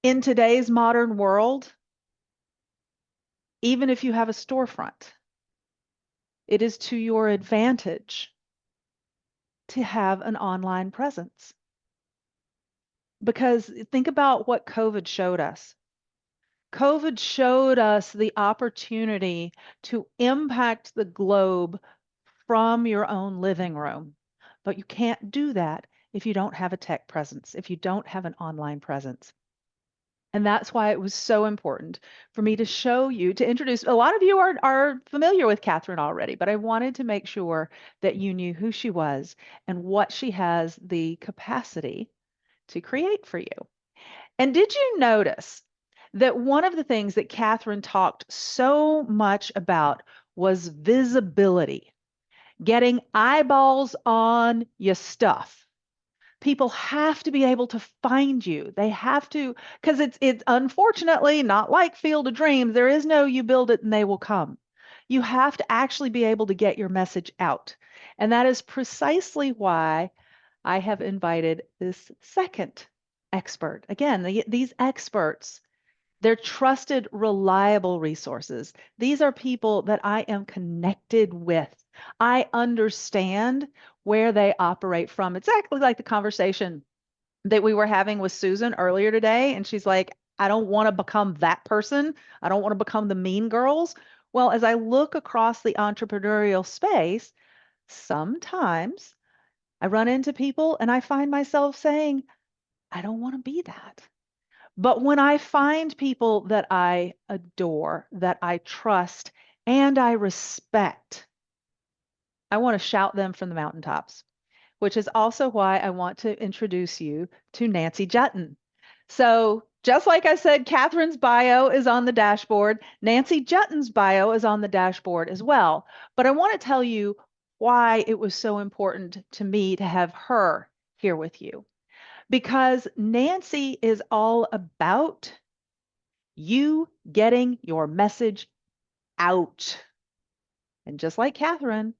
In today's modern world, even if you have a storefront, it is to your advantage to have an online presence. Because think about what COVID showed us. COVID showed us the opportunity to impact the globe from your own living room. But you can't do that if you don't have a tech presence, if you don't have an online presence. And that's why it was so important for me to show you, to introduce. A lot of you are familiar with Catherine already, but I wanted to make sure that you knew who she was and what she has the capacity to create for you. And did you notice that one of the things that Catherine talked so much about was visibility, getting eyeballs on your stuff? People have to be able to find you. They have to, because it's unfortunately not like Field of Dreams. There is no you build it and they will come. You have to actually be able to get your message out. And that is precisely why I have invited this second expert. Again, these experts, they're trusted, reliable resources. These are people that I am connected with. I understand where they operate from. Exactly like the conversation that we were having with Susan earlier today. And she's like, I don't want to become that person. I don't want to become the mean girls. Well, as I look across the entrepreneurial space, sometimes I run into people and I find myself saying, I don't want to be that. But when I find people that I adore, that I trust, and I respect, I want to shout them from the mountaintops, which is also why I want to introduce you to Nancy Juetten. So, just like I said, Catherine's bio is on the dashboard. Nancy Juetten's bio is on the dashboard as well. But I want to tell you why it was so important to me to have her here with you. Because Nancy is all about you getting your message out. And just like Catherine,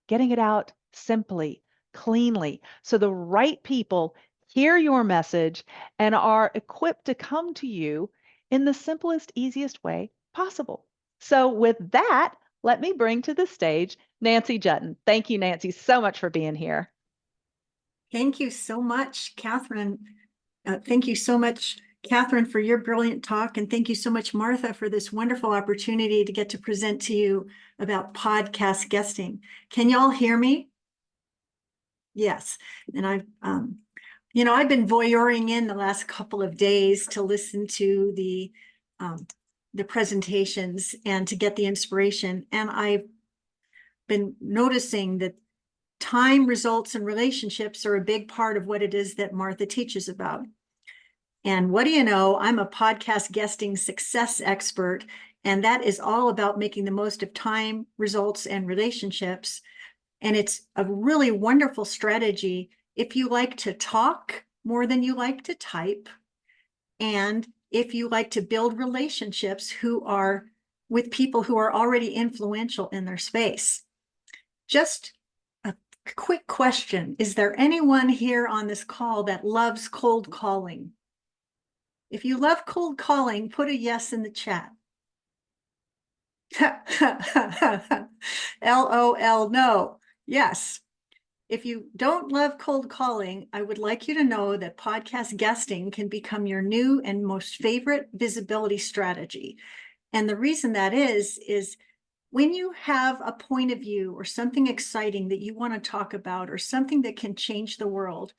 getting it out simply, cleanly, so the right people hear your message and are equipped to come to you in the simplest, easiest way possible. So, with that, let me bring to the stage Nancy Juetten. Thank you, Nancy, so much for being here. Thank you so much, Catherine. Thank you so much, Catherine, for your brilliant talk. And thank you so much, Martha, for this wonderful opportunity to get to present to you about podcast guesting. Can y'all hear me? Yes. And I've been voyeuring in the last couple of days to listen to the presentations and to get the inspiration. And I've been noticing that time, results, and relationships are a big part of what it is that Martha teaches about. And what do you know? I'm a podcast guesting success expert, and that is all about making the most of time, results, and relationships. And it's a really wonderful strategy if you like to talk more than you like to type, and if you like to build relationships with people who are already influential in their space. Just a quick question. Is there anyone here on this call that loves cold calling? If you love cold calling, put a yes in the chat. LOL, no. Yes. If you don't love cold calling, I would like you to know that podcast guesting can become your new and most favorite visibility strategy. And the reason that is when you have a point of view or something exciting that you want to talk about or something that can change the world,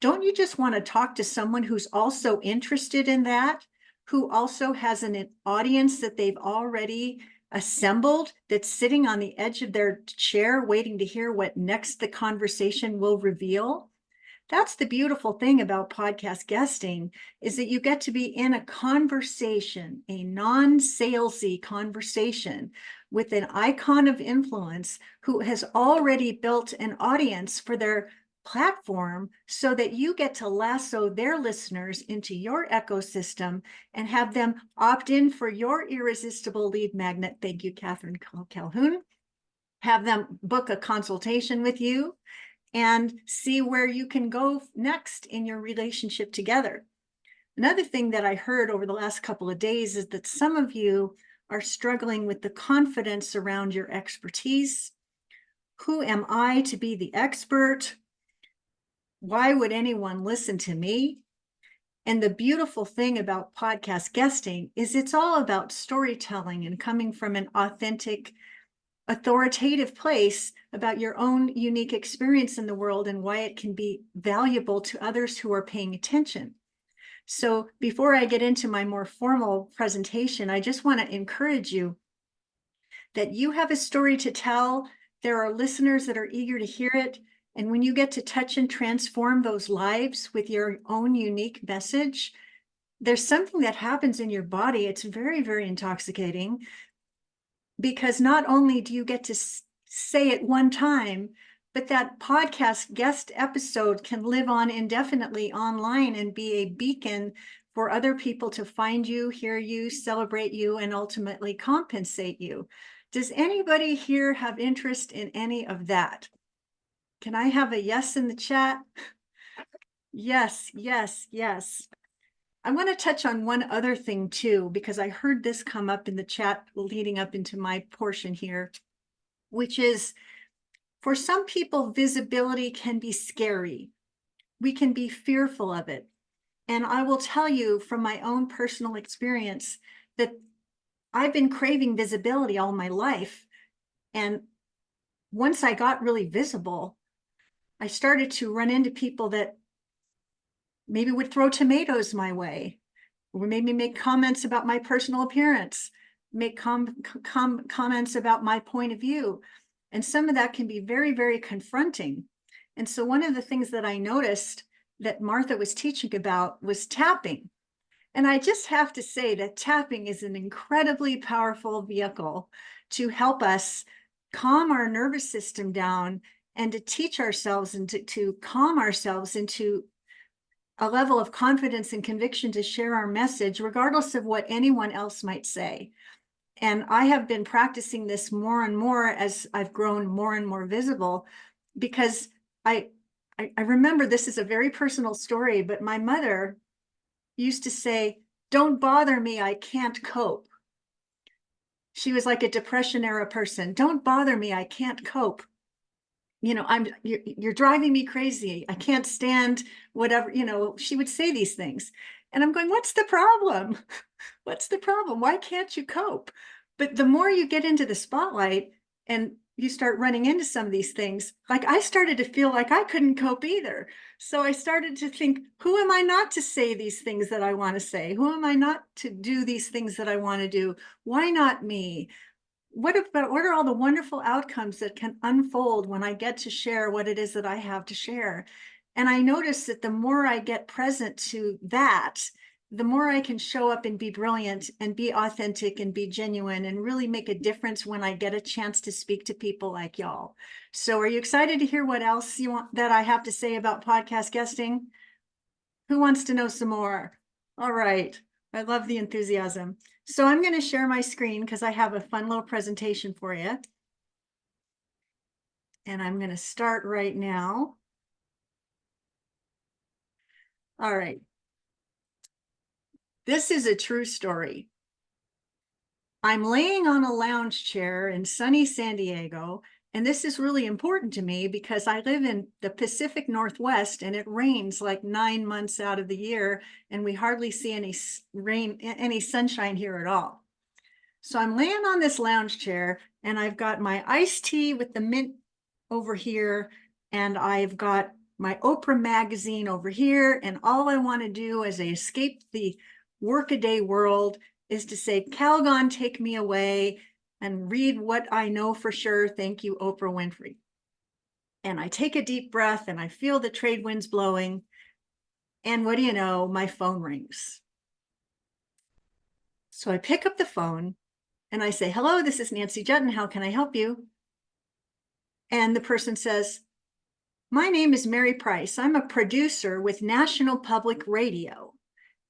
don't you just want to talk to someone who's also interested in that, who also has an audience that they've already assembled, that's sitting on the edge of their chair waiting to hear what next the conversation will reveal? That's the beautiful thing about podcast guesting, is that you get to be in a conversation, a non-salesy conversation with an icon of influence who has already built an audience for their platform, so that you get to lasso their listeners into your ecosystem and have them opt in for your irresistible lead magnet. Thank you, Catherine Calhoun. Have them book a consultation with you and see where you can go next in your relationship together. Another thing that I heard over the last couple of days is that some of you are struggling with the confidence around your expertise. Who am I to be the expert? Why would anyone listen to me? And the beautiful thing about podcast guesting is it's all about storytelling and coming from an authentic, authoritative place about your own unique experience in the world and why it can be valuable to others who are paying attention. So before I get into my more formal presentation, I just want to encourage you that you have a story to tell. There are listeners that are eager to hear it. And when you get to touch and transform those lives with your own unique message, there's something that happens in your body. It's very, very intoxicating, because not only do you get to say it one time, but that podcast guest episode can live on indefinitely online and be a beacon for other people to find you, hear you, celebrate you, and ultimately compensate you. Does anybody here have interest in any of that? Can I have a yes in the chat? Yes, yes, yes. I want to touch on one other thing too, because I heard this come up in the chat leading up into my portion here, which is, for some people, visibility can be scary. We can be fearful of it. And I will tell you from my own personal experience that I've been craving visibility all my life. And once I got really visible, I started to run into people that maybe would throw tomatoes my way, or maybe make comments about my personal appearance, make comments about my point of view. And some of that can be very, very confronting. And so one of the things that I noticed that Martha was teaching about was tapping. And I just have to say that tapping is an incredibly powerful vehicle to help us calm our nervous system down and to teach ourselves and to calm ourselves into a level of confidence and conviction to share our message, regardless of what anyone else might say. And I have been practicing this more and more as I've grown more and more visible, because I remember, this is a very personal story, but my mother used to say, "Don't bother me, I can't cope." She was like a Depression era person. "Don't bother me, I can't cope. You know, you're driving me crazy. I can't stand whatever," she would say these things. And I'm going, what's the problem? What's the problem? Why can't you cope? But the more you get into the spotlight and you start running into some of these things, like I started to feel like I couldn't cope either. So I started to think, who am I not to say these things that I want to say? Who am I not to do these things that I want to do? Why not me? What are all the wonderful outcomes that can unfold when I get to share what it is that I have to share? And I notice that the more I get present to that, the more I can show up and be brilliant and be authentic and be genuine and really make a difference when I get a chance to speak to people like y'all. So are you excited to hear what else you want that I have to say about podcast guesting? Who wants to know some more? All right. I love the enthusiasm. So I'm going to share my screen because I have a fun little presentation for you. And I'm going to start right now. All right. This is a true story. I'm laying on a lounge chair in sunny San Diego, and this is really important to me because I live in the Pacific Northwest and it rains like 9 months out of the year, and we hardly see any sunshine here at all. So I'm laying on this lounge chair and I've got my iced tea with the mint over here, and I've got my Oprah magazine over here, and all I want to do as I escape the workaday world is to say, "Calgon, take me away," and read what I know for sure. Thank you, Oprah Winfrey. And I take a deep breath and I feel the trade winds blowing. And what do you know? My phone rings. So I pick up the phone and I say, "Hello, this is Nancy Juetten. How can I help you?" And the person says, "My name is Mary Price. I'm a producer with National Public Radio.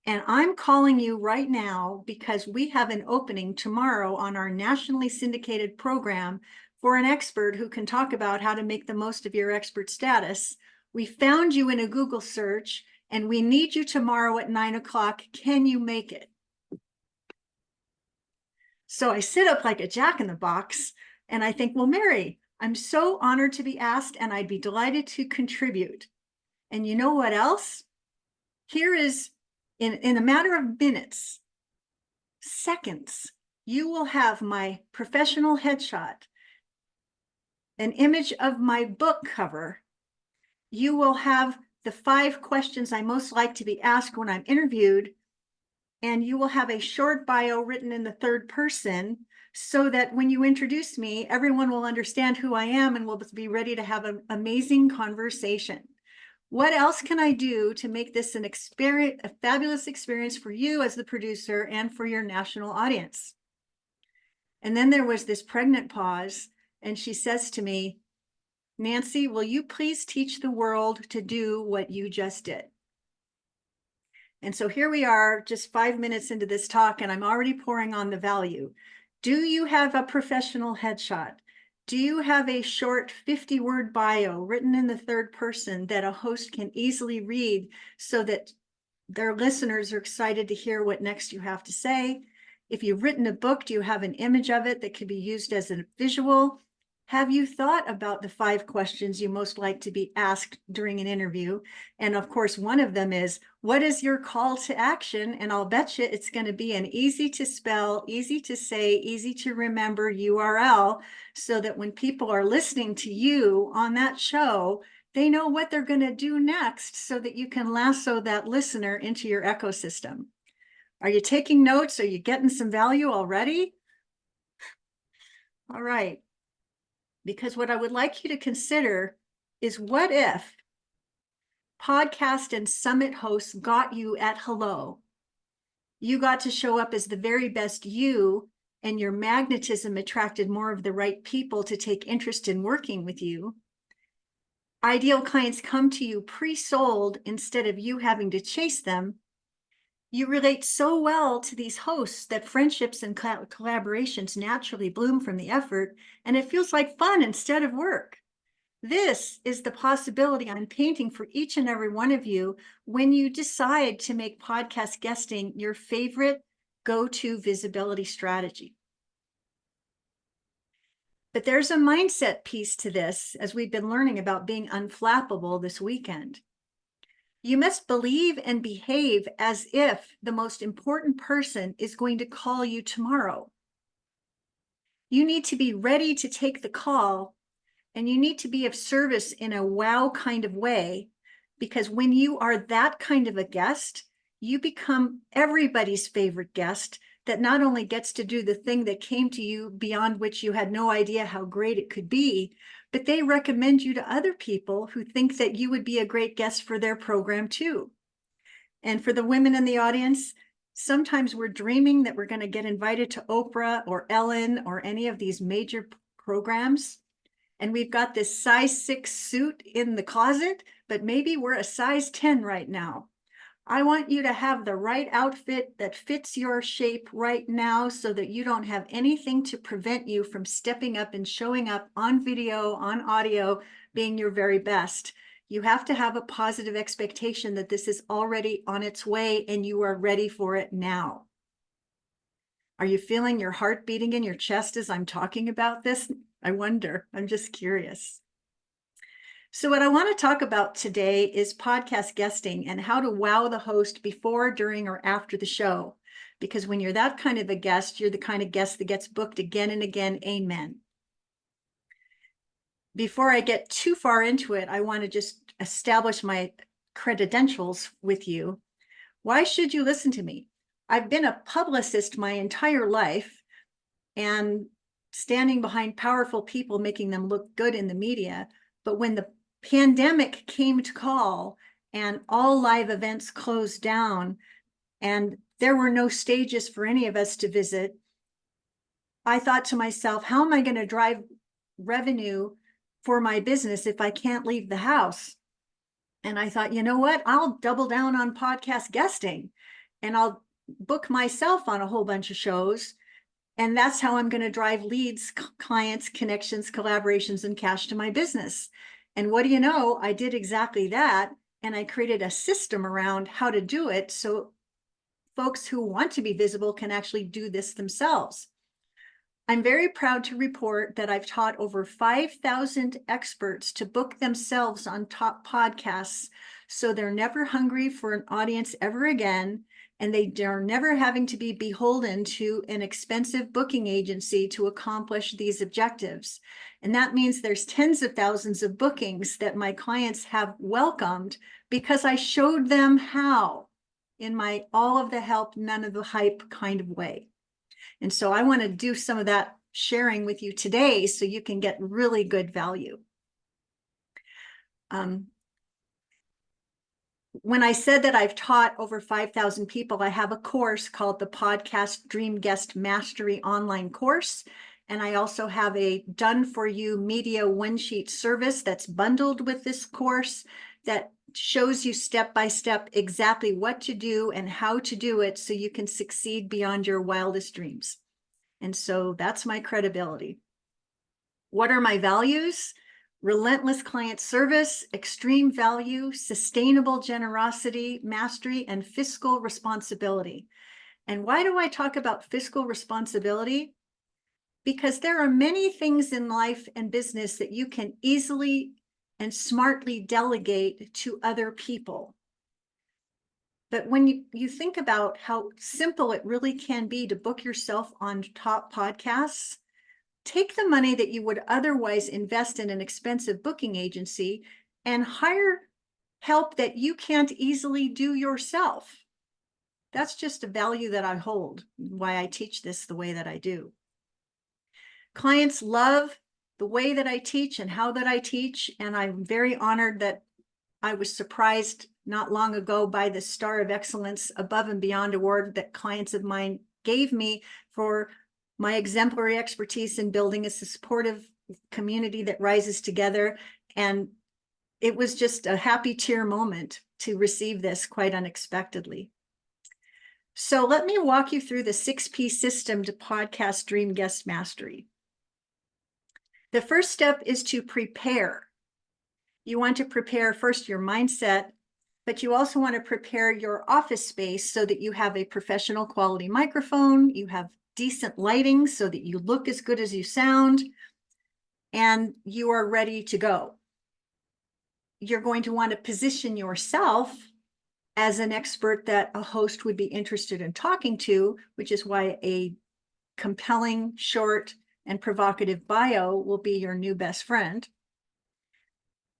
And I'm calling you right now because we have an opening tomorrow on our nationally syndicated program for an expert who can talk about how to make the most of your expert status. We found you in a Google search and we need you tomorrow at 9 o'clock. Can you make it? So I sit up like a jack in the box and I think, well, Mary, I'm so honored to be asked and I'd be delighted to contribute. And you know what else? Here is, in a matter of minutes, seconds, you will have my professional headshot, an image of my book cover. You will have the 5 questions I most like to be asked when I'm interviewed, and you will have a short bio written in the third person so that when you introduce me, everyone will understand who I am and will be ready to have an amazing conversation. What else can I do to make this an experience, a fabulous experience for you as the producer and for your national audience? And then there was this pregnant pause, and she says to me, Nancy, will you please teach the world to do what you just did? And so here we are, just 5 minutes into this talk, and I'm already pouring on the value. Do you have a professional headshot? Do you have a short 50-word bio written in the third person that a host can easily read so that their listeners are excited to hear what next you have to say? If you've written a book, do you have an image of it that could be used as a visual? Have you thought about the 5 questions you most like to be asked during an interview? And of course, one of them is, what is your call to action? And I'll bet you it's going to be an easy to spell, easy to say, easy to remember URL, so that when people are listening to you on that show, they know what they're going to do next so that you can lasso that listener into your ecosystem. Are you taking notes? Are you getting some value already? All right. Because what I would like you to consider is, what if podcast and summit hosts got you at hello? You got to show up as the very best you, and your magnetism attracted more of the right people to take interest in working with you. Ideal clients come to you pre-sold instead of you having to chase them. You relate so well to these hosts that friendships and collaborations naturally bloom from the effort, and it feels like fun instead of work. This is the possibility I'm painting for each and every one of you when you decide to make podcast guesting your favorite go-to visibility strategy. But there's a mindset piece to this, as we've been learning about being unflappable this weekend. You must believe and behave as if the most important person is going to call you tomorrow. You need to be ready to take the call, and you need to be of service in a wow kind of way, because when you are that kind of a guest, you become everybody's favorite guest that not only gets to do the thing that came to you beyond which you had no idea how great it could be, but they recommend you to other people who think that you would be a great guest for their program too. And for the women in the audience, sometimes we're dreaming that we're going to get invited to Oprah or Ellen or any of these major programs. And we've got this size 6 suit in the closet, but maybe we're a size 10 right now. I want you to have the right outfit that fits your shape right now so that you don't have anything to prevent you from stepping up and showing up on video, on audio, being your very best. You have to have a positive expectation that this is already on its way and you are ready for it now. Are you feeling your heart beating in your chest as I'm talking about this? I wonder. I'm just curious. So what I want to talk about today is podcast guesting and how to wow the host before, during, or after the show. Because when you're that kind of a guest, you're the kind of guest that gets booked again and again. Amen. Before I get too far into it, I want to just establish my credentials with you. Why should you listen to me? I've been a publicist my entire life and standing behind powerful people, making them look good in the media. But when the pandemic came to call and all live events closed down and there were no stages for any of us to visit, I thought to myself, how am I going to drive revenue for my business if I can't leave the house? And I thought, you know what? I'll double down on podcast guesting and I'll book myself on a whole bunch of shows. And that's how I'm going to drive leads, clients, connections, collaborations, and cash to my business. And what do you know? I did exactly that. And I created a system around how to do it so folks who want to be visible can actually do this themselves. I'm very proud to report that I've taught over 5,000 experts to book themselves on top podcasts, so they're never hungry for an audience ever again, and they are never having to be beholden to an expensive booking agency to accomplish these objectives. And that means there's tens of thousands of bookings that my clients have welcomed because I showed them how in my all of the help, none of the hype kind of way. And so I want to do some of that sharing with you today so you can get really good value. When I said that I've taught over 5,000 people, I have a course called the Podcast Dream Guest Mastery online course. And I also have a done-for-you media one-sheet service that's bundled with this course that shows you step-by-step exactly what to do and how to do it so you can succeed beyond your wildest dreams. And so that's my credibility. What are my values? Relentless client service, extreme value, sustainable generosity, mastery, and fiscal responsibility. And why do I talk about fiscal responsibility? Because there are many things in life and business that you can easily and smartly delegate to other people. But when you think about how simple it really can be to book yourself on top podcasts, take the money that you would otherwise invest in an expensive booking agency and hire help that you can't easily do yourself. That's just a value that I hold, why I teach this the way that I do. Clients love the way that I teach and how that I teach, and I'm very honored that I was surprised not long ago by the Star of Excellence Above and Beyond Award that clients of mine gave me for my exemplary expertise in building a supportive community that rises together. And it was just a happy tear moment to receive this quite unexpectedly. So let me walk you through the 6P system to podcast Dream Guest Mastery. The first step is to prepare. You want to prepare first your mindset, but you also want to prepare your office space so that you have a professional quality microphone, you have decent lighting so that you look as good as you sound, and you are ready to go. You're going to want to position yourself as an expert that a host would be interested in talking to, which is why a compelling, short, and provocative bio will be your new best friend.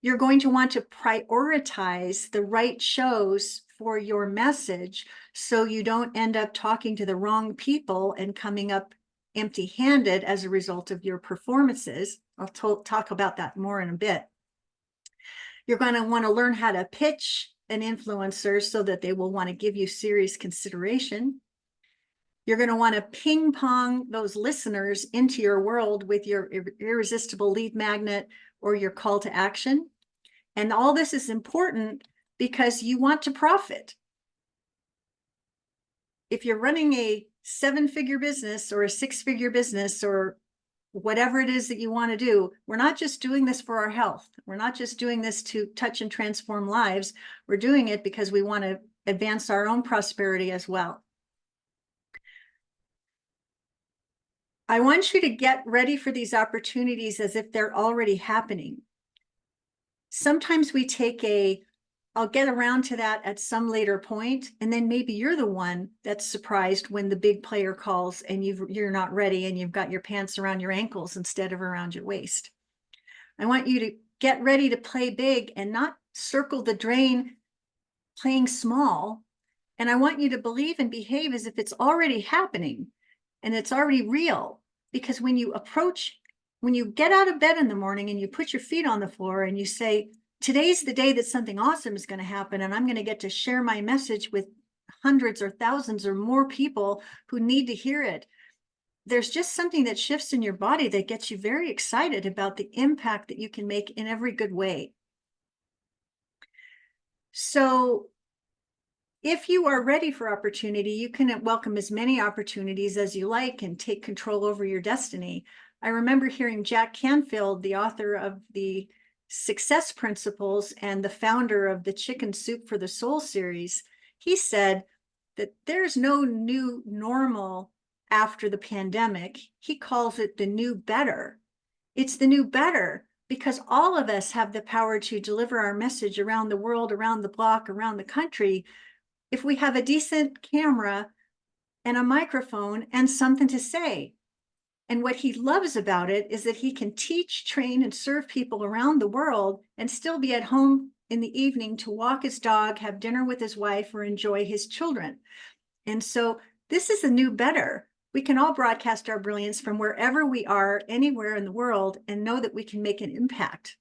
You're going to want to prioritize the right shows for your message so you don't end up talking to the wrong people and coming up empty-handed as a result of your performances. I'll talk about that more in a bit. You're going to want to learn how to pitch an influencer so that they will want to give you serious consideration. You're going to want to ping pong those listeners into your world with your irresistible lead magnet or your call to action. And all this is important because you want to profit. If you're running a 7-figure business or a 6-figure business or whatever it is that you want to do, we're not just doing this for our health. We're not just doing this to touch and transform lives. We're doing it because we want to advance our own prosperity as well. I want you to get ready for these opportunities as if they're already happening. Sometimes we take I'll get around to that at some later point, and then maybe you're the one that's surprised when the big player calls and you're not ready and you've got your pants around your ankles instead of around your waist. I want you to get ready to play big and not circle the drain playing small. And I want you to believe and behave as if it's already happening and it's already real. Because when you get out of bed in the morning and you put your feet on the floor and you say, today's the day that something awesome is going to happen, and I'm going to get to share my message with hundreds or thousands or more people who need to hear it. There's just something that shifts in your body that gets you very excited about the impact that you can make in every good way. So if you are ready for opportunity, you can welcome as many opportunities as you like and take control over your destiny. I remember hearing Jack Canfield, the author of the success principles and the founder of the Chicken Soup for the Soul series, he said that there's no new normal after the pandemic. He calls it the new better. It's the new better because all of us have the power to deliver our message around the world, around the block, around the country, if we have a decent camera and a microphone and something to say. And what he loves about it is that he can teach, train, and serve people around the world and still be at home in the evening to walk his dog, have dinner with his wife, or enjoy his children. And so this is the new better. We can all broadcast our brilliance from wherever we are, anywhere in the world, and know that we can make an impact.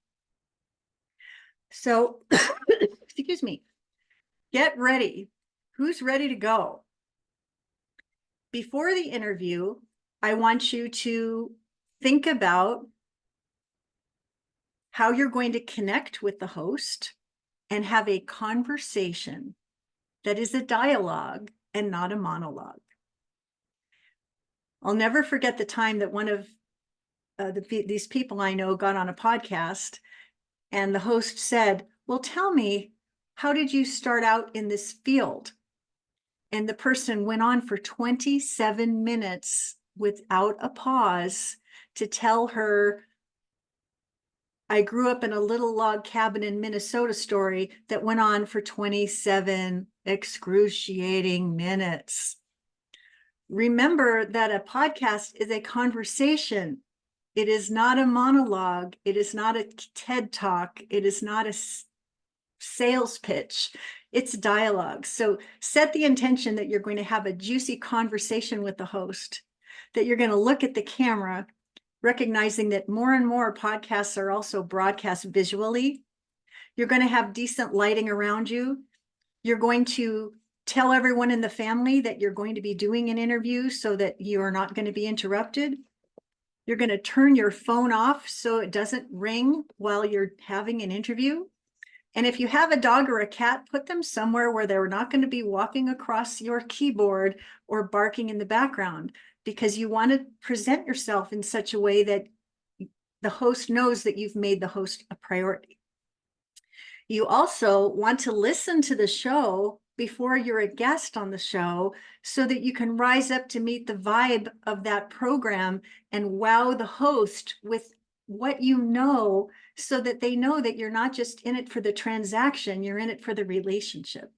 So, excuse me, get ready. Who's ready to go? Before the interview, I want you to think about how you're going to connect with the host and have a conversation that is a dialogue and not a monologue. I'll never forget the time that one of these people I know got on a podcast and the host said, well, tell me, how did you start out in this field? And the person went on for 27 minutes without a pause to tell her, I grew up in a little log cabin in Minnesota story that went on for 27 excruciating minutes. Remember that a podcast is a conversation. It is not a monologue. It is not a TED Talk. It is not a sales pitch. It's dialogue. So set the intention that you're going to have a juicy conversation with the host, that you're going to look at the camera, recognizing that more and more podcasts are also broadcast visually. You're going to have decent lighting around you. You're going to tell everyone in the family that you're going to be doing an interview so that you are not going to be interrupted. You're going to turn your phone off so it doesn't ring while you're having an interview. And if you have a dog or a cat, put them somewhere where they're not going to be walking across your keyboard or barking in the background, because you want to present yourself in such a way that the host knows that you've made the host a priority. You also want to listen to the show before you're a guest on the show so that you can rise up to meet the vibe of that program and wow the host with what you know, so that they know that you're not just in it for the transaction, you're in it for the relationship.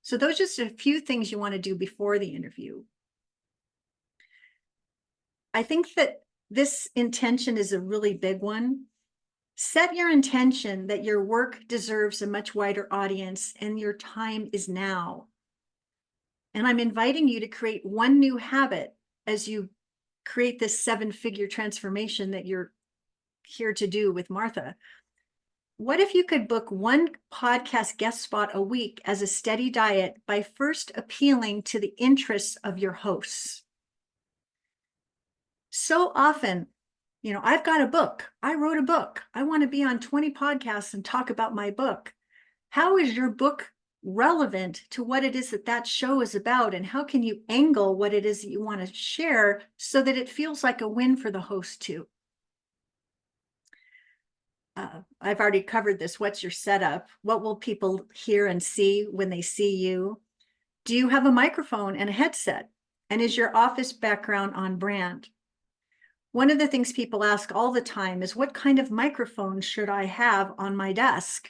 So those are just a few things you want to do before the interview. I think that this intention is a really big one. Set your intention that your work deserves a much wider audience and your time is now. And I'm inviting you to create one new habit as you create this 7-figure transformation that you're here to do with Martha. What if you could book one podcast guest spot a week as a steady diet by first appealing to the interests of your hosts? So often, I've got a book. I wrote a book. I want to be on 20 podcasts and talk about my book. How is your book relevant to what it is that show is about? And how can you angle what it is that you want to share so that it feels like a win for the host too? I've already covered this. What's your setup? What will people hear and see when they see you? Do you have a microphone and a headset? And is your office background on brand? One of the things people ask all the time is, what kind of microphone should I have on my desk?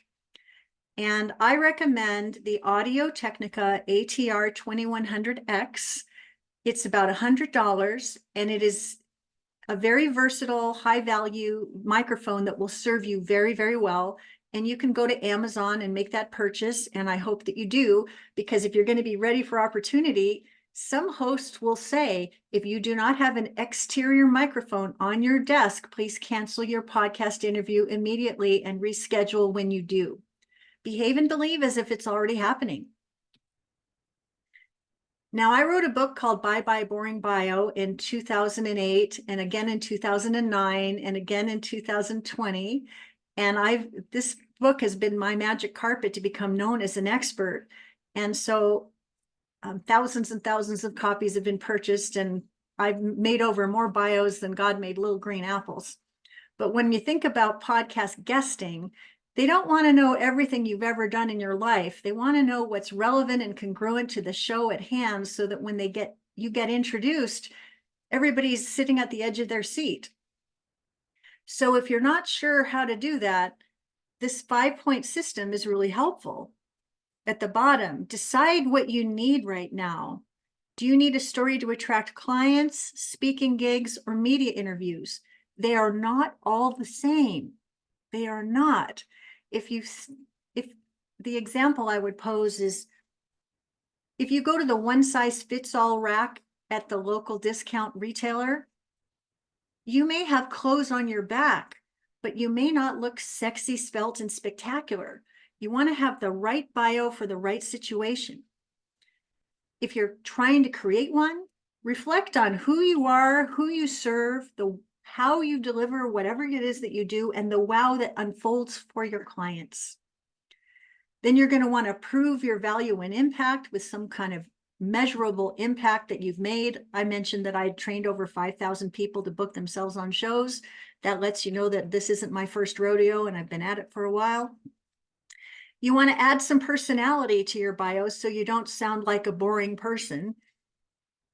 And I recommend the Audio Technica ATR 2100X. It's about $100, and it is a very versatile, high value microphone that will serve you very, very well. And you can go to Amazon and make that purchase. And I hope that you do, because if you're going to be ready for opportunity, some hosts will say, if you do not have an exterior microphone on your desk, please cancel your podcast interview immediately and reschedule when you do. Behave and believe as if it's already happening. Now, I wrote a book called Bye Bye Boring Bio in 2008, and again in 2009, and again in 2020. And this book has been my magic carpet to become known as an expert. And so thousands and thousands of copies have been purchased, and I've made over more bios than God made little green apples. But when you think about podcast guesting, they don't want to know everything you've ever done in your life. They want to know what's relevant and congruent to the show at hand, so that when you get introduced, everybody's sitting at the edge of their seat. So if you're not sure how to do that, this 5-point system is really helpful. At the bottom, decide what you need right now. Do you need a story to attract clients, speaking gigs, or media interviews? They are not all the same. They are not. If the example I would pose is, if you go to the one-size-fits-all rack at the local discount retailer, you may have clothes on your back, but you may not look sexy, svelte, and spectacular. You want to have the right bio for the right situation. If you're trying to create one, reflect on who you are, who you serve, how you deliver whatever it is that you do, and the wow that unfolds for your clients. Then you're going to want to prove your value and impact with some kind of measurable impact that you've made. I mentioned that I trained over 5,000 people to book themselves on shows. That lets you know that this isn't my first rodeo and I've been at it for a while. You want to add some personality to your bio so you don't sound like a boring person.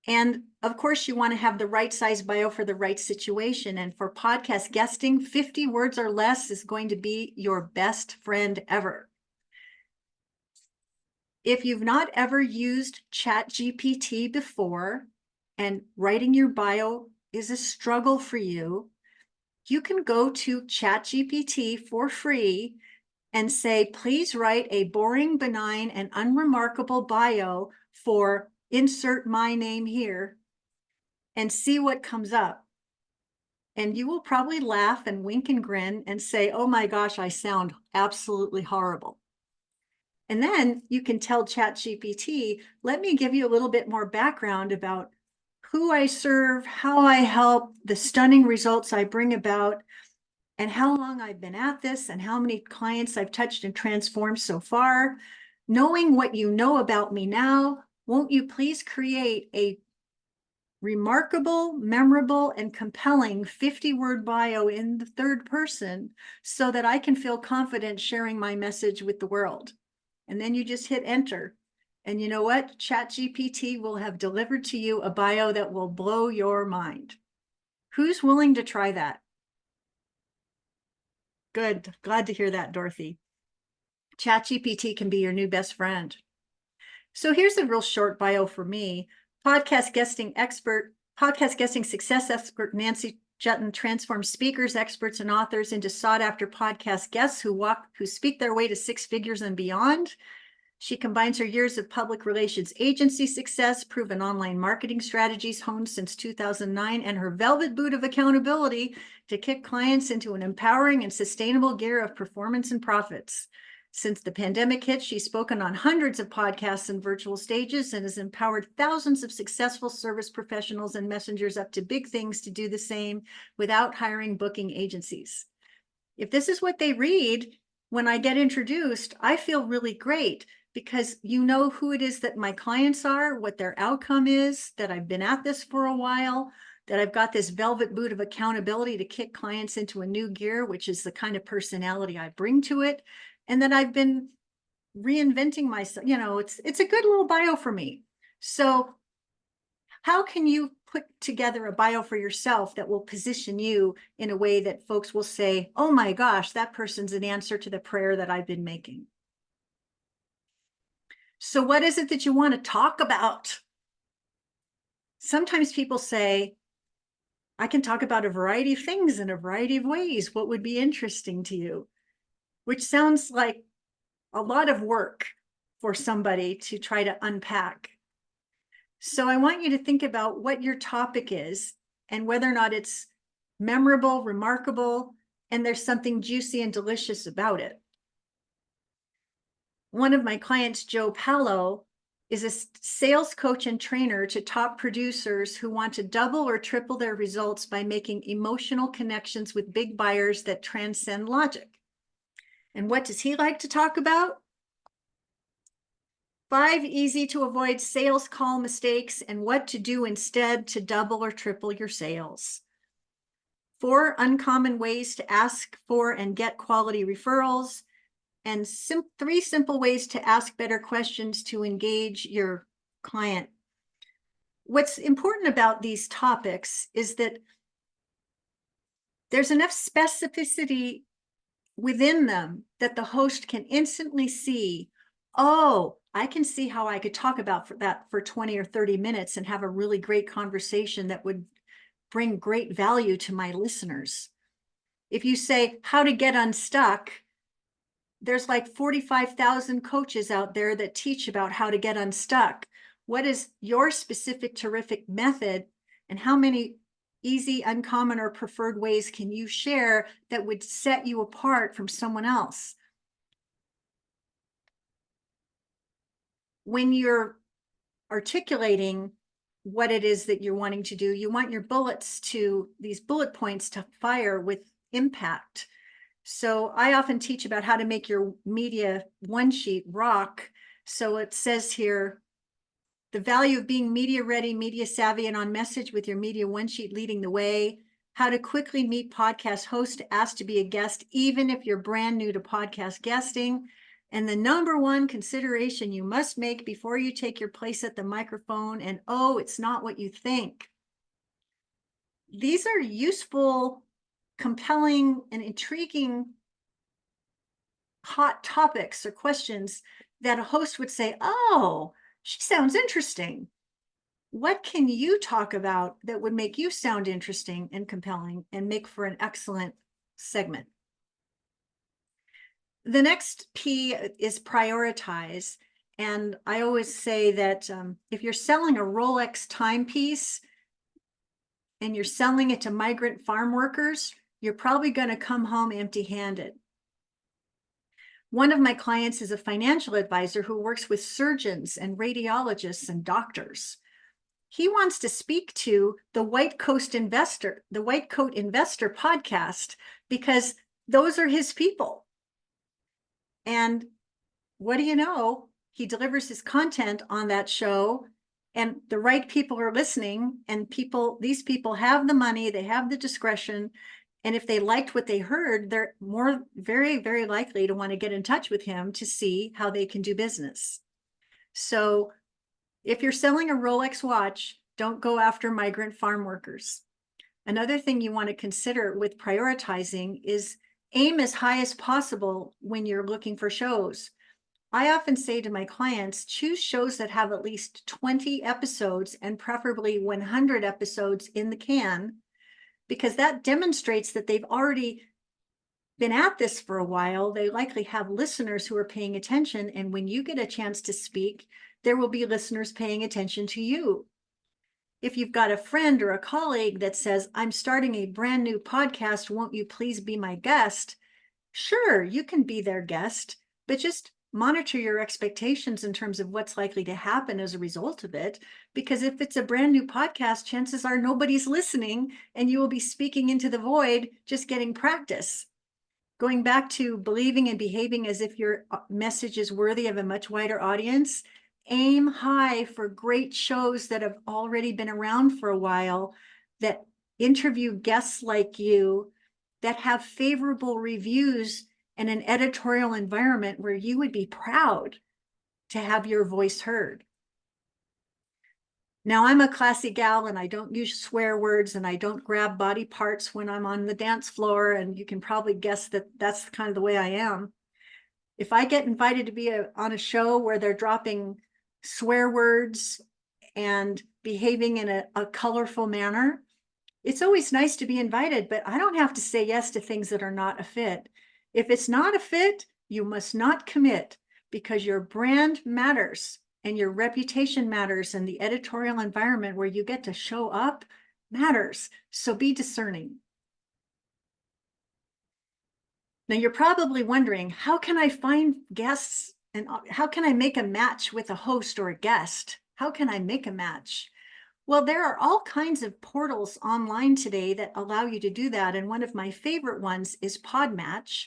And of course, you want to have the right size bio for the right situation. And for podcast guesting, 50 words or less is going to be your best friend ever. If you've not ever used ChatGPT before and writing your bio is a struggle for you, you can go to ChatGPT for free and say, please write a boring, benign, and unremarkable bio for insert my name here, and see what comes up. And you will probably laugh and wink and grin and say, oh my gosh, I sound absolutely horrible. And then you can tell ChatGPT, let me give you a little bit more background about who I serve, how I help, the stunning results I bring about, and how long I've been at this, and how many clients I've touched and transformed so far. Knowing what you know about me now, won't you please create a remarkable, memorable, and compelling 50-word bio in the third person so that I can feel confident sharing my message with the world? And then you just hit enter. And you know what? ChatGPT will have delivered to you a bio that will blow your mind. Who's willing to try that? Good. Glad to hear that, Dorothy. ChatGPT can be your new best friend. So here's a real short bio for me. Podcast guesting success expert Nancy Juetten transforms speakers, experts, and authors into sought-after podcast guests who speak their way to six figures and beyond. She combines her years of public relations agency success, proven online marketing strategies honed since 2009, and her velvet boot of accountability to kick clients into an empowering and sustainable gear of performance and profits. Since the pandemic hit, she's spoken on hundreds of podcasts and virtual stages and has empowered thousands of successful service professionals and messengers up to big things to do the same without hiring booking agencies. If this is what they read when I get introduced, I feel really great, because you know who it is that my clients are, what their outcome is, that I've been at this for a while, that I've got this velvet boot of accountability to kick clients into a new gear, which is the kind of personality I bring to it, and that I've been reinventing myself. You know, it's a good little bio for me. So how can you put together a bio for yourself that will position you in a way that folks will say, oh my gosh, that person's an answer to the prayer that I've been making? So what is it that you want to talk about? Sometimes people say, I can talk about a variety of things in a variety of ways. What would be interesting to you? Which sounds like a lot of work for somebody to try to unpack. So I want you to think about what your topic is and whether or not it's memorable, remarkable, and there's something juicy and delicious about it. One of my clients, Joe Palo, is a sales coach and trainer to top producers who want to double or triple their results by making emotional connections with big buyers that transcend logic. And what does he like to talk about? 5 easy to avoid sales call mistakes and what to do instead to double or triple your sales. 4 uncommon ways to ask for and get quality referrals, and 3 simple ways to ask better questions to engage your client. What's important about these topics is that there's enough specificity within them that the host can instantly see, oh, I can see how I could talk about that for 20 or 30 minutes and have a really great conversation that would bring great value to my listeners. If you say how to get unstuck, there's like 45,000 coaches out there that teach about how to get unstuck. What is your specific terrific method, and how many easy, uncommon, or preferred ways can you share that would set you apart from someone else? When you're articulating what it is that you're wanting to do, you want your these bullet points to fire with impact. So I often teach about how to make your media one sheet rock. So it says here, the value of being media ready, media savvy, and on message with your media one sheet leading the way. How to quickly meet podcast hosts asked to be a guest, even if you're brand new to podcast guesting. And the number one consideration you must make before you take your place at the microphone. And oh, it's not what you think. These are useful, compelling, and intriguing hot topics or questions that a host would say, oh, she sounds interesting. What can you talk about that would make you sound interesting and compelling and make for an excellent segment? The next P is prioritize. And I always say that if you're selling a Rolex timepiece and you're selling it to migrant farm workers, you're probably going to come home empty-handed. One of my clients is a financial advisor who works with surgeons and radiologists and doctors. He wants to speak to the White Coat Investor podcast, because those are his people. And what do you know? He delivers his content on that show, and the right people are listening, and these people have the money, they have the discretion. And if they liked what they heard, they're very, very likely to want to get in touch with him to see how they can do business. So if you're selling a Rolex watch, don't go after migrant farm workers. Another thing you want to consider with prioritizing is aim as high as possible when you're looking for shows. I often say to my clients, choose shows that have at least 20 episodes and preferably 100 episodes in the can, because that demonstrates that they've already been at this for a while. They likely have listeners who are paying attention. And when you get a chance to speak, there will be listeners paying attention to you. If you've got a friend or a colleague that says, I'm starting a brand new podcast, won't you please be my guest? Sure, you can be their guest, but just monitor your expectations in terms of what's likely to happen as a result of it. Because if it's a brand new podcast, chances are nobody's listening and you will be speaking into the void, just getting practice. Going back to believing and behaving as if your message is worthy of a much wider audience, aim high for great shows that have already been around for a while, that interview guests like you, that have favorable reviews and an editorial environment where you would be proud to have your voice heard. Now, I'm a classy gal and I don't use swear words and I don't grab body parts when I'm on the dance floor. And you can probably guess that that's kind of the way I am. If I get invited to be on a show where they're dropping swear words and behaving in a colorful manner, it's always nice to be invited, but I don't have to say yes to things that are not a fit. If it's not a fit, you must not commit, because your brand matters and your reputation matters, and the editorial environment where you get to show up matters. So be discerning. Now you're probably wondering, how can I find guests and how can I make a match with a host or a guest? How can I make a match? Well, there are all kinds of portals online today that allow you to do that. And one of my favorite ones is Podmatch.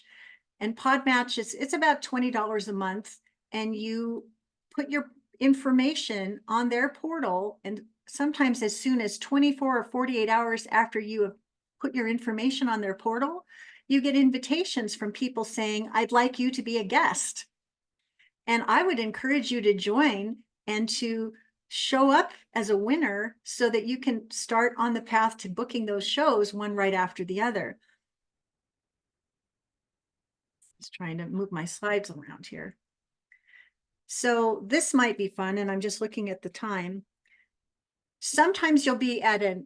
And Podmatch it's about $20 a month. And you put your information on their portal. And sometimes as soon as 24 or 48 hours after you have put your information on their portal, you get invitations from people saying, I'd like you to be a guest. And I would encourage you to join and to show up as a winner so that you can start on the path to booking those shows one right after the other. Just trying to move my slides around here. So this might be fun, and I'm just looking at the time. Sometimes you'll be at a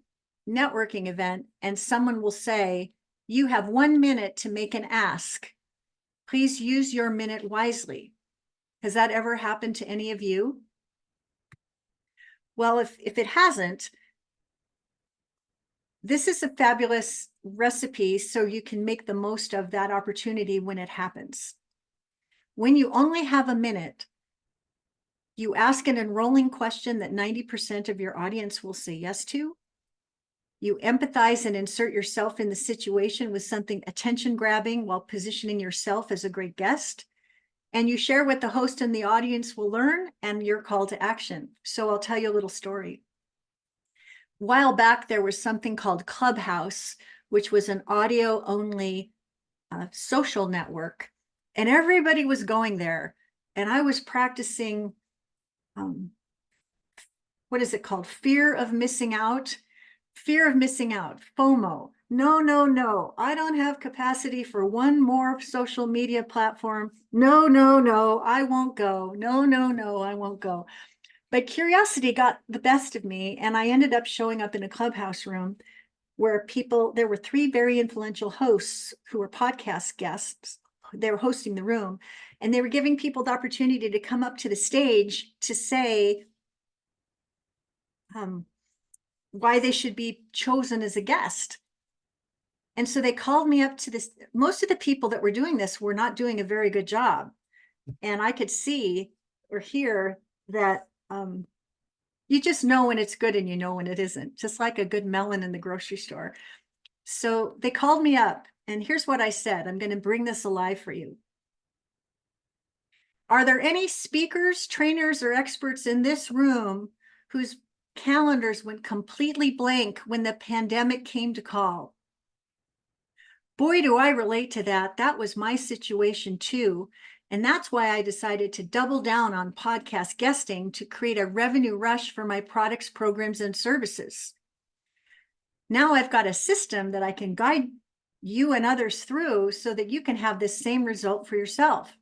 networking event and someone will say, you have 1 minute to make an ask. Please use your minute wisely. Has that ever happened to any of you? Well, if it hasn't, this is a fabulous recipe so you can make the most of that opportunity when it happens. When you only have a minute, you ask an enrolling question that 90% of your audience will say yes to. You empathize and insert yourself in the situation with something attention grabbing while positioning yourself as a great guest. And you share what the host and the audience will learn and your call to action. So I'll tell you a little story. A while back, there was something called Clubhouse, which was an audio only social network. And everybody was going there. And I was practicing, what is it called? Fear of missing out. Fear of missing out, FOMO. No, no, no. I don't have capacity for one more social media platform. No, no, no. I won't go. No, no, no. I won't go. But curiosity got the best of me. And I ended up showing up in a Clubhouse room where there were 3 very influential hosts who were podcast guests. They were hosting the room. And they were giving people the opportunity to come up to the stage to say, why they should be chosen as a guest. And so they called me up to this. Most of the people that were doing this were not doing a very good job. And I could see or hear that you just know when it's good and you know when it isn't, just like a good melon in the grocery store. So they called me up and here's what I said. I'm going to bring this alive for you. Are there any speakers, trainers, or experts in this room whose calendars went completely blank when the pandemic came to call? Boy, do I relate to that. That was my situation too. And that's why I decided to double down on podcast guesting to create a revenue rush for my products, programs, and services. Now I've got a system that I can guide you and others through so that you can have this same result for yourself.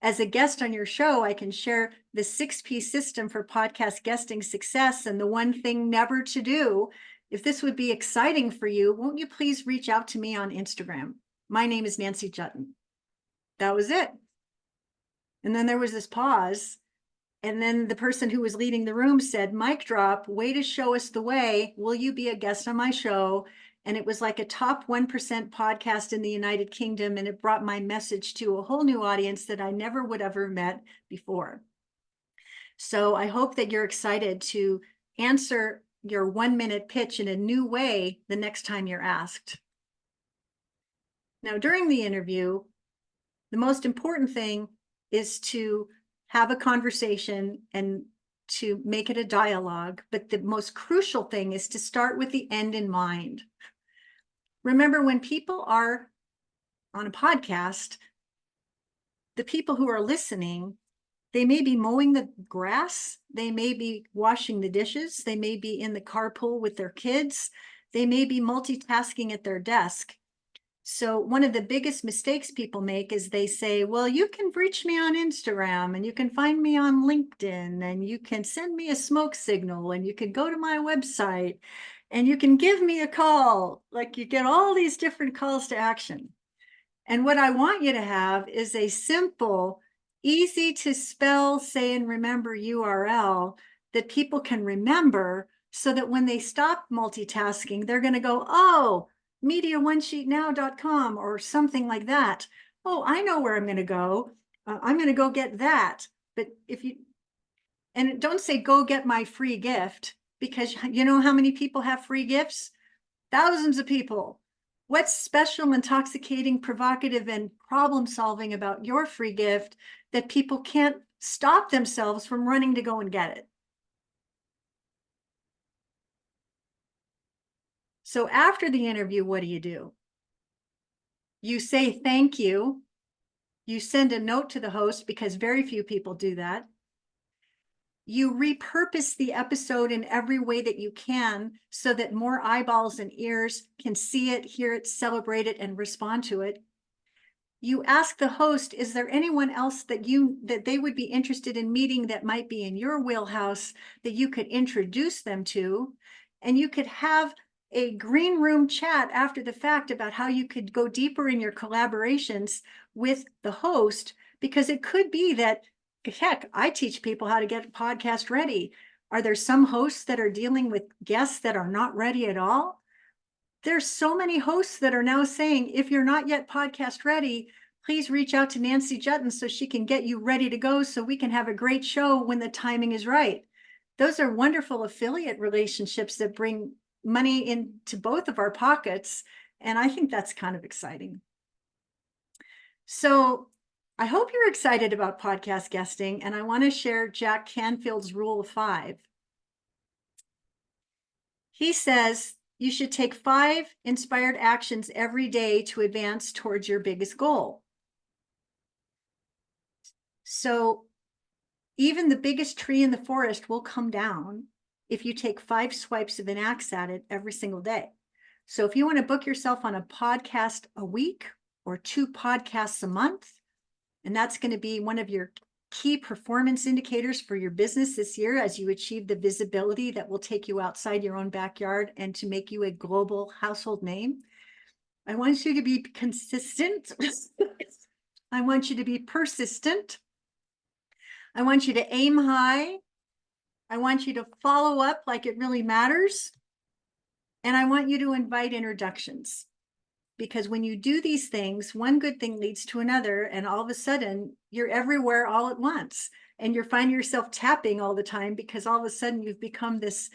As a guest on your show, I can share the 6-piece system for podcast guesting success and the one thing never to do. If this would be exciting for you, won't you please reach out to me on Instagram? My name is Nancy Juetten. That was it. And then there was this pause. And then the person who was leading the room said, mic drop, way to show us the way. Will you be a guest on my show? And it was like a top 1% podcast in the United Kingdom. And it brought my message to a whole new audience that I never would have ever met before. So I hope that you're excited to answer your 1-minute pitch in a new way the next time you're asked. Now, during the interview, the most important thing is to have a conversation and to make it a dialogue. But the most crucial thing is to start with the end in mind. Remember, when people are on a podcast, the people who are listening, they may be mowing the grass, they may be washing the dishes, they may be in the carpool with their kids, they may be multitasking at their desk. So one of the biggest mistakes people make is they say, well, you can reach me on Instagram and you can find me on LinkedIn and you can send me a smoke signal and you can go to my website and you can give me a call. Like, you get all these different calls to action. And what I want you to have is a simple, easy to spell, say, and remember URL that people can remember so that when they stop multitasking, they're going to go, oh, mediaonesheetnow.com or something like that. Oh, I know where I'm going to go. I'm going to go get that. But and don't say go get my free gift, because you know how many people have free gifts? Thousands of people. What's special, intoxicating, provocative, and problem solving about your free gift that people can't stop themselves from running to go and get it? So after the interview, what do? You say thank you. You send a note to the host, because very few people do that. You repurpose the episode in every way that you can so that more eyeballs and ears can see it, hear it, celebrate it, and respond to it. You ask the host, is there anyone else that they would be interested in meeting that might be in your wheelhouse that you could introduce them to? And you could have a green room chat after the fact about how you could go deeper in your collaborations with the host, because it could be that, heck, I teach people how to get a podcast ready. Are there some hosts that are dealing with guests that are not ready at all? There's so many hosts that are now saying, if you're not yet podcast ready, please reach out to Nancy Juetten so she can get you ready to go so we can have a great show when the timing is right. Those are wonderful affiliate relationships that bring money into both of our pockets. And I think that's kind of exciting. So I hope you're excited about podcast guesting, and I want to share Jack Canfield's rule of 5. He says you should take 5 inspired actions every day to advance towards your biggest goal. So even the biggest tree in the forest will come down if you take 5 swipes of an axe at it every single day. So if you want to book yourself on a podcast a week or 2 podcasts a month, and that's going to be one of your key performance indicators for your business this year as you achieve the visibility that will take you outside your own backyard and to make you a global household name. I want you to be consistent. I want you to be persistent. I want you to aim high. I want you to follow up like it really matters. And I want you to invite introductions. Because when you do these things, one good thing leads to another, and all of a sudden you're everywhere all at once, and you're finding yourself tapping all the time because all of a sudden you've become this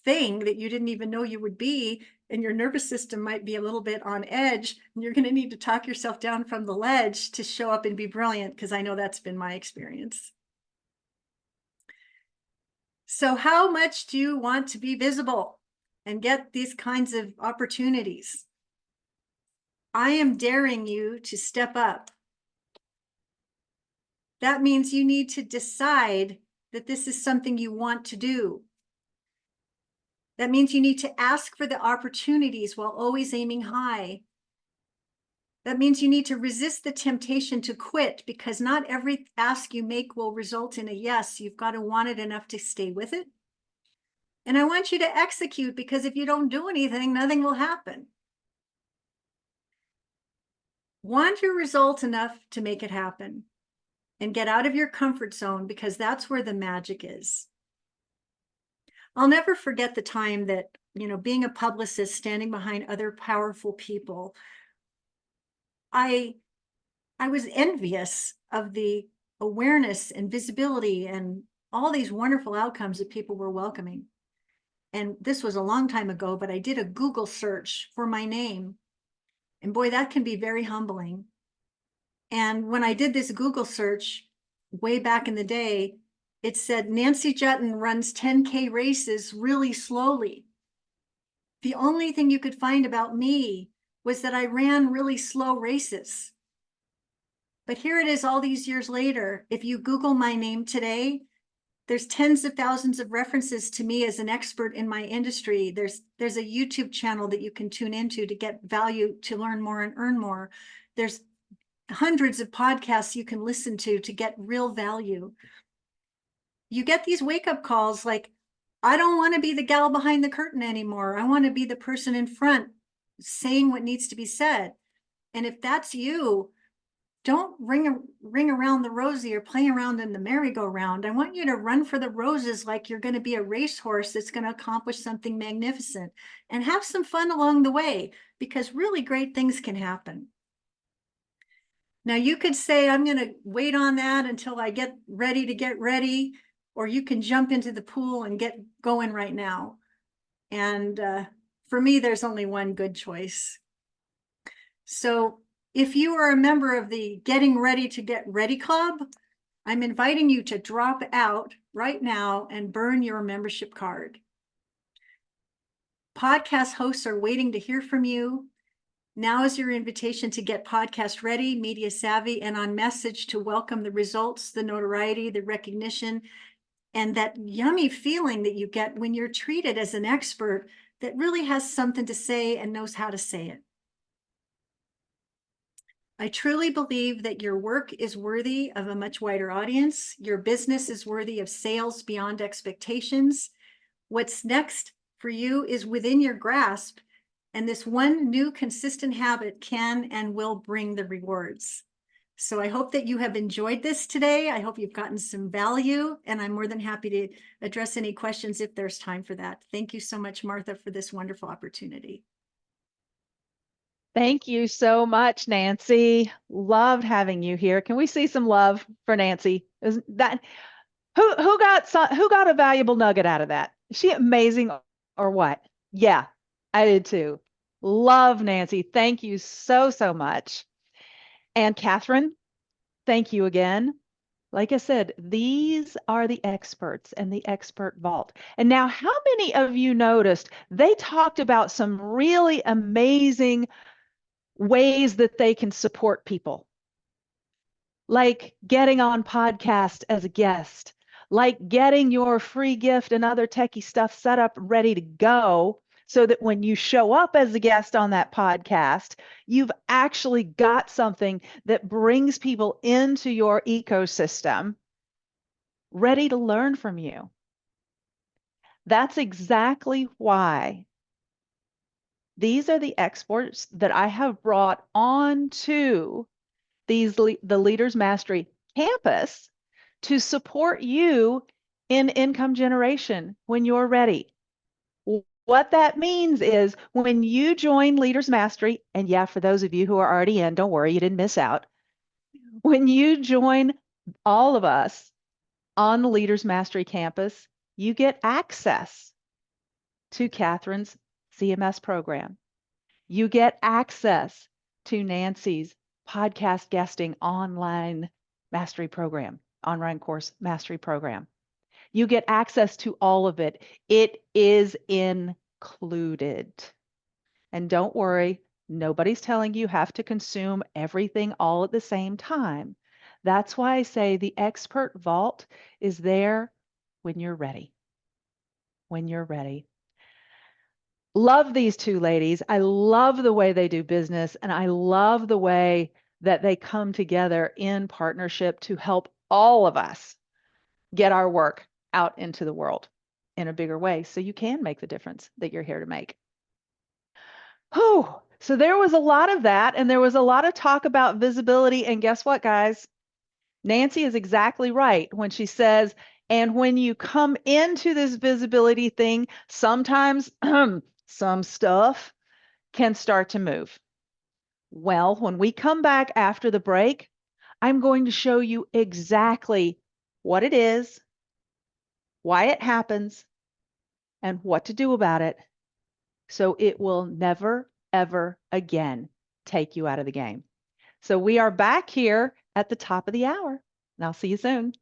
thing that you didn't even know you would be, and your nervous system might be a little bit on edge, and you're going to need to talk yourself down from the ledge to show up and be brilliant, because I know that's been my experience. So how much do you want to be visible and get these kinds of opportunities? I am daring you to step up. That means you need to decide that this is something you want to do. That means you need to ask for the opportunities while always aiming high. That means you need to resist the temptation to quit, because not every ask you make will result in a yes. You've got to want it enough to stay with it. And I want you to execute, because if you don't do anything, nothing will happen. Want your result enough to make it happen, and get out of your comfort zone, because that's where the magic is. I'll never forget the time that, being a publicist, standing behind other powerful people, I was envious of the awareness and visibility and all these wonderful outcomes that people were welcoming. And this was a long time ago, but I did a Google search for my name. And boy, that can be very humbling. And when I did this Google search way back in the day, it said Nancy Juetten runs 10K races really slowly. The only thing you could find about me was that I ran really slow races. But here it is all these years later. If you Google my name today, there's tens of thousands of references to me as an expert in my industry. There's a YouTube channel that you can tune into to get value, to learn more and earn more. There's hundreds of podcasts you can listen to get real value. You get these wake-up calls like, I don't want to be the gal behind the curtain anymore. I want to be the person in front saying what needs to be said. And if that's you, don't ring around the rosy or play around in the merry-go-round. I want you to run for the roses like you're going to be a racehorse that's going to accomplish something magnificent, and have some fun along the way, because really great things can happen. Now, you could say, I'm going to wait on that until I get ready to get ready, or you can jump into the pool and get going right now. And for me, there's only one good choice. So if you are a member of the Getting Ready to Get Ready Club, I'm inviting you to drop out right now and burn your membership card. Podcast hosts are waiting to hear from you. Now is your invitation to get podcast ready, media savvy, and on message to welcome the results, the notoriety, the recognition, and that yummy feeling that you get when you're treated as an expert that really has something to say and knows how to say it. I truly believe that your work is worthy of a much wider audience. Your business is worthy of sales beyond expectations. What's next for you is within your grasp, and this one new consistent habit can and will bring the rewards. So I hope that you have enjoyed this today. I hope you've gotten some value, and I'm more than happy to address any questions if there's time for that. Thank you so much, Martha, for this wonderful opportunity. Thank you so much, Nancy. Loved having you here. Can we see some love for Nancy? Is that who got a valuable nugget out of that? Is she amazing or what? Yeah, I did too. Love Nancy. Thank you so, so much. And Catherine, thank you again. Like I said, these are the experts and the expert vault. And now, how many of you noticed they talked about some really amazing ways that they can support people, like getting on podcast as a guest, like getting your free gift and other techie stuff set up ready to go so that when you show up as a guest on that podcast, you've actually got something that brings people into your ecosystem ready to learn from you. That's exactly why these are the experts that I have brought onto the Leaders Mastery campus to support you in income generation when you're ready. What that means is when you join Leaders Mastery, and yeah, for those of you who are already in, don't worry, you didn't miss out. When you join all of us on the Leaders Mastery campus, you get access to Catherine's CMS program. You get access to Nancy's podcast guesting online mastery program, online course mastery program. You get access to all of it. It is included. And don't worry, nobody's telling you have to consume everything all at the same time. That's why I say the expert vault is there when you're ready. When you're ready. Love these two ladies. I love the way they do business, and I love the way that they come together in partnership to help all of us get our work out into the world in a bigger way so you can make the difference that you're here to make. Oh, so there was a lot of that, and there was a lot of talk about visibility. And guess what, guys? Nancy is exactly right when she says, and when you come into this visibility thing, sometimes some stuff can start to move. Well, when we come back after the break, I'm going to show you exactly what it is, why it happens, and what to do about it so it will never, ever again take you out of the game. So we are back here at the top of the hour, and I'll see you soon.